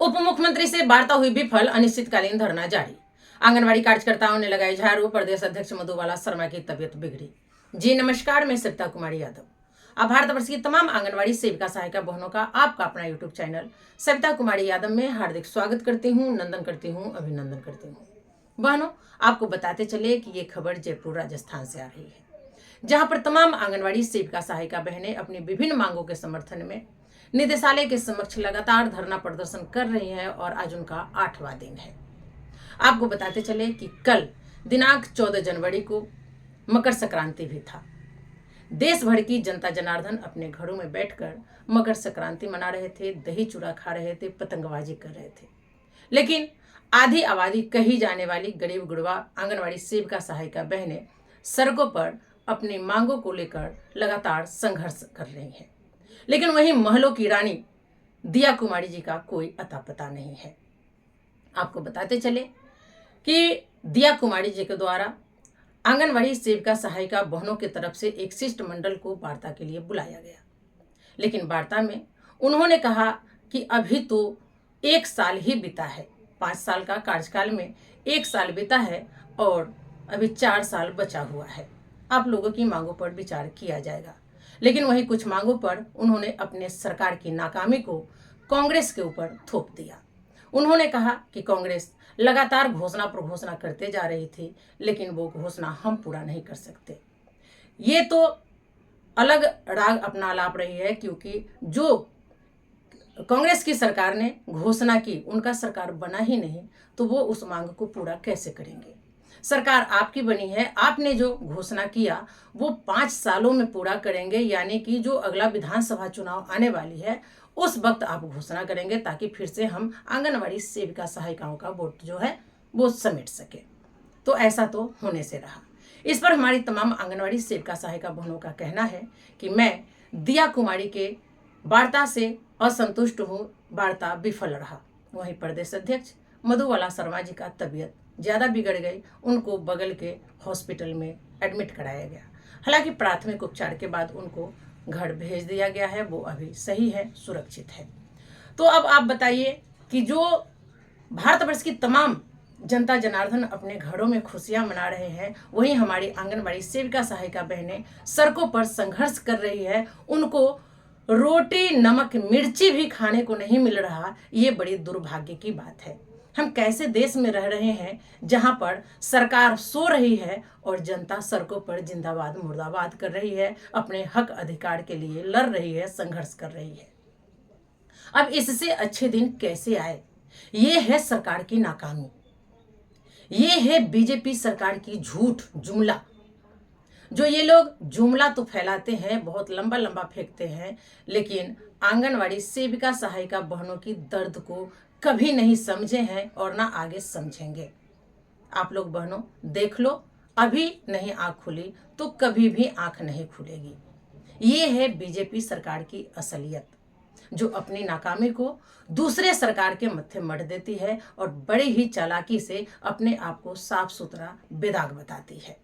उप मुख्यमंत्री से वार्ता हुई विफल, अनिश्चितकालीन धरना जारी। आंगनबाड़ी कार्यकर्ताओं ने लगाई झाड़ू, प्रदेश अध्यक्ष मधुबाला शर्मा की तबीयत बिगड़ी। जी नमस्कार, मैं सविता कुमारी यादव। अब भारतवर्ष की तमाम आंगनबाड़ी सेविका सहायिका बहनों का आपका अपना यूट्यूब चैनल सविता कुमारी यादव में हार्दिक स्वागत करती हूँ, नंदन करती हूँ, अभिनंदन करती हूँ। बहनों, आपको बताते चले कि ये खबर जयपुर राजस्थान से आ रही है, जहां पर तमाम आंगनबाड़ी सेविका सहायिका बहनें अपनी विभिन्न मांगों के समर्थन में निदेशालय के समक्ष लगातार धरना प्रदर्शन कर रही हैं और आज उनका 8वां दिन है। आपको बताते चले कि कल दिनांक 14 जनवरी को मकर संक्रांति भी था। देश भर की जनता जनार्दन अपने घरों में बैठकर मकर संक्रांति मना रहे थे, दही चूड़ा खा रहे थे, पतंगबाजी कर रहे थे। लेकिन आधी आबादी कही जाने वाली गरीब गुड़वा आंगनबाड़ी सेविका सहायिका बहनें सड़कों पर अपनी मांगों को लेकर लगातार संघर्ष कर रही हैं। लेकिन वहीं महलों की रानी दिया कुमारी जी का कोई अता पता नहीं है। आपको बताते चले कि दिया कुमारी जी के द्वारा आंगनबाड़ी सेविका सहायिका बहनों की तरफ से एक शिष्टमंडल को वार्ता के लिए बुलाया गया। लेकिन वार्ता में उन्होंने कहा कि अभी तो 1 साल ही बीता है, 5 साल का कार्यकाल में 1 साल बीता है और अभी 4 साल बचा हुआ है। आप लोगों की मांगों पर विचार किया जाएगा। लेकिन वहीं कुछ मांगों पर उन्होंने अपने सरकार की नाकामी को कांग्रेस के ऊपर थोप दिया। उन्होंने कहा कि कांग्रेस लगातार घोषणा पर घोषणा करते जा रही थी, लेकिन वो घोषणा हम पूरा नहीं कर सकते। ये तो अलग राग अपना आलाप रही है, क्योंकि जो कांग्रेस की सरकार ने घोषणा की, उनका सरकार बना ही नहीं, तो वो उस मांग को पूरा कैसे करेंगे। सरकार आपकी बनी है, आपने जो घोषणा किया वो 5 सालों में पूरा करेंगे, यानी कि जो अगला विधानसभा चुनाव आने वाली है उस वक्त आप घोषणा करेंगे, ताकि फिर से हम आंगनबाड़ी सेविका सहायिकाओं का वोट जो है वो समेट सके। तो ऐसा तो होने से रहा। इस पर हमारी तमाम आंगनबाड़ी सेविका सहायिका बहनों का कहना है कि मैं दिया कुमारी के वार्ता से असंतुष्ट हूँ, वार्ता विफल रहा। वहीं प्रदेश अध्यक्ष मधुबाला शर्मा जी का तबीयत ज़्यादा बिगड़ गई, उनको बगल के हॉस्पिटल में एडमिट कराया गया। हालांकि प्राथमिक उपचार के बाद उनको घर भेज दिया गया है, वो अभी सही है, सुरक्षित है। तो अब आप बताइए कि जो भारतवर्ष की तमाम जनता जनार्दन अपने घरों में खुशियां मना रहे हैं, वहीं हमारी आंगनबाड़ी सेविका सहायिका बहनें सड़कों पर संघर्ष कर रही है। उनको रोटी नमक मिर्ची भी खाने को नहीं मिल रहा। ये बड़ी दुर्भाग्य की बात है। हम कैसे देश में रह रहे हैं जहां पर सरकार सो रही है और जनता सड़कों पर जिंदाबाद मुर्दाबाद कर रही है, अपने हक अधिकार के लिए लड़ रही है, संघर्ष कर रही है। अब इससे अच्छे दिन कैसे आए? ये है सरकार की नाकामी, ये है बीजेपी सरकार की झूठ जुमला। जो ये लोग जुमला तो फैलाते हैं, बहुत लंबा लंबा फेंकते हैं, लेकिन आंगनवाड़ी सेविका सहायिका बहनों की दर्द को कभी नहीं समझे हैं और ना आगे समझेंगे। आप लोग बहनों देख लो, अभी नहीं आंख खुली तो कभी भी आंख नहीं खुलेगी। ये है बीजेपी सरकार की असलियत, जो अपनी नाकामी को दूसरे सरकार के मत्थे मढ़ देती है और बड़ी ही चालाकी से अपने आप को साफ सुथरा बेदाग बताती है।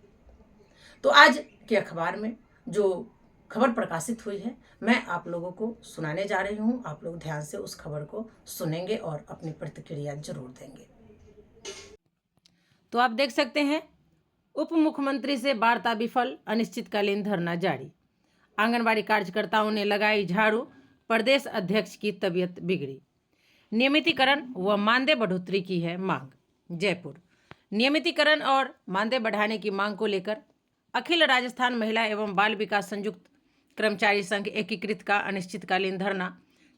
तो आज के अखबार में जो खबर प्रकाशित हुई है, मैं आप लोगों को सुनाने जा रही हूँ। आप लोग ध्यान से उस खबर को सुनेंगे और अपनी प्रतिक्रिया जरूर देंगे। तो आप देख सकते हैं, उप मुख्यमंत्री से वार्ता विफल, अनिश्चितकालीन धरना जारी। आंगनबाड़ी कार्यकर्ताओं ने लगाई झाड़ू, प्रदेश अध्यक्ष की तबीयत बिगड़ी। नियमितीकरण व मानदेय बढ़ोतरी की है मांग। जयपुर। नियमितीकरण और मानदेय बढ़ाने की मांग को लेकर अखिल राजस्थान महिला एवं बाल विकास संयुक्त कर्मचारी संघ एकीकृत का अनिश्चितकालीन धरना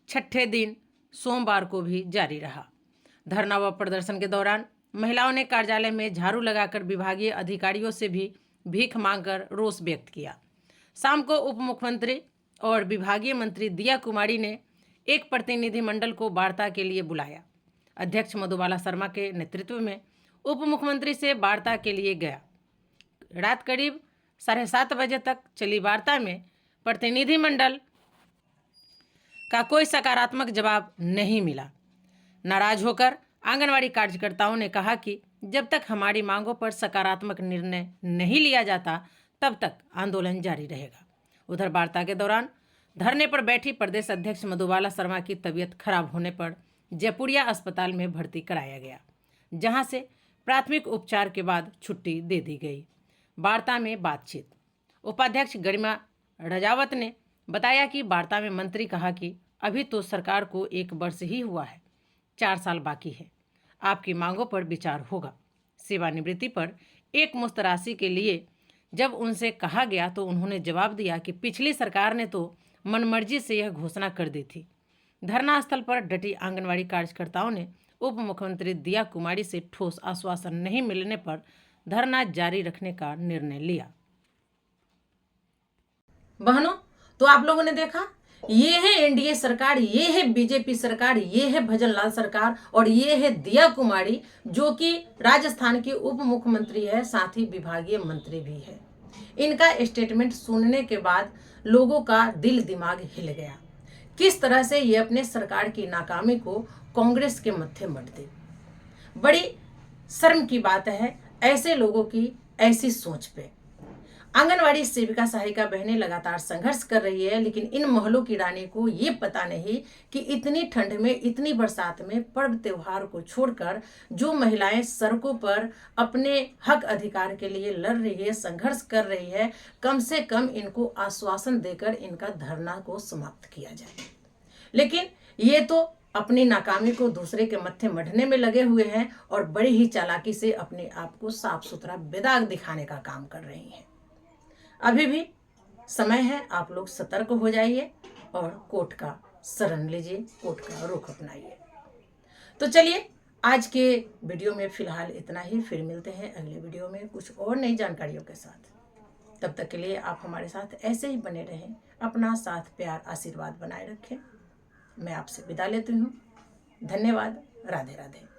6ठे दिन सोमवार को भी जारी रहा। धरना व प्रदर्शन के दौरान महिलाओं ने कार्यालय में झाड़ू लगाकर विभागीय अधिकारियों से भी भीख मांगकर रोष व्यक्त किया। शाम को उप मुख्यमंत्री और विभागीय मंत्री दिया कुमारी ने एक प्रतिनिधिमंडल को वार्ता के लिए बुलाया। अध्यक्ष मधुबाला शर्मा के नेतृत्व में उप मुख्यमंत्री से वार्ता के लिए गया। रात करीब 7:30 बजे तक चली वार्ता में प्रतिनिधिमंडल का कोई सकारात्मक जवाब नहीं मिला। नाराज होकर आंगनवाड़ी कार्यकर्ताओं ने कहा कि जब तक हमारी मांगों पर सकारात्मक निर्णय नहीं लिया जाता, तब तक आंदोलन जारी रहेगा। उधर वार्ता के दौरान धरने पर बैठी प्रदेश अध्यक्ष मधुबाला शर्मा की तबीयत खराब होने पर जयपुरिया अस्पताल में भर्ती कराया गया, जहां से प्राथमिक उपचार के बाद छुट्टी दे दी गई। वार्ता में बातचीत। उपाध्यक्ष गरिमा रजावत ने बताया कि वार्ता में मंत्री कहा कि अभी तो सरकार को 1 वर्ष ही हुआ है, 4 साल बाकी है। आपकी मांगों पर विचार होगा। सेवानिवृत्ति पर एक मुश्त राशि के लिए जब उनसे कहा गया तो उन्होंने जवाब दिया कि पिछली सरकार ने तो मनमर्जी से यह घोषणा कर दी थी। धरना स्थल पर डटी आंगनवाड़ी कार्यकर्ताओं ने उप मुख्यमंत्री दिया कुमारी से ठोस आश्वासन नहीं मिलने पर धरना जारी रखने का निर्णय लिया। बहनों, तो आप लोगों ने देखा, ये है एनडीए सरकार, ये है बीजेपी सरकार, ये है भजनलाल सरकार और ये है दिया कुमारी, जो कि राजस्थान की उप मुख्यमंत्री है, साथ ही विभागीय मंत्री भी है। इनका स्टेटमेंट सुनने के बाद लोगों का दिल दिमाग हिल गया। किस तरह से ये अपने सरकार की नाकामी को कांग्रेस के मत्थे मढ़ दे। बड़ी शर्म की बात है ऐसे लोगों की ऐसी सोच पे। आंगनवाड़ी सेविका सहायिका बहनें लगातार संघर्ष कर रही है, लेकिन इन मोहल्लों की रानी को ये पता नहीं कि इतनी ठंड में, इतनी बरसात में पर्व त्योहार को छोड़कर जो महिलाएं सड़कों पर अपने हक अधिकार के लिए लड़ रही है, संघर्ष कर रही है, कम से कम इनको आश्वासन देकर इनका धरना को समाप्त किया जाए। लेकिन ये तो अपनी नाकामी को दूसरे के मत्थे मढ़ने में लगे हुए हैं और बड़ी ही चालाकी से अपने आप को साफ सुथरा बेदाग दिखाने का काम कर रही हैं। अभी भी समय है, आप लोग सतर्क हो जाइए और कोर्ट का शरण लीजिए, कोर्ट का रुख अपनाइए। तो चलिए, आज के वीडियो में फिलहाल इतना ही। फिर मिलते हैं अगले वीडियो में कुछ और नई जानकारियों के साथ। तब तक के लिए आप हमारे साथ ऐसे ही बने रहें, अपना साथ, प्यार, आशीर्वाद बनाए रखें। मैं आपसे विदा लेती हूँ। धन्यवाद। राधे राधे।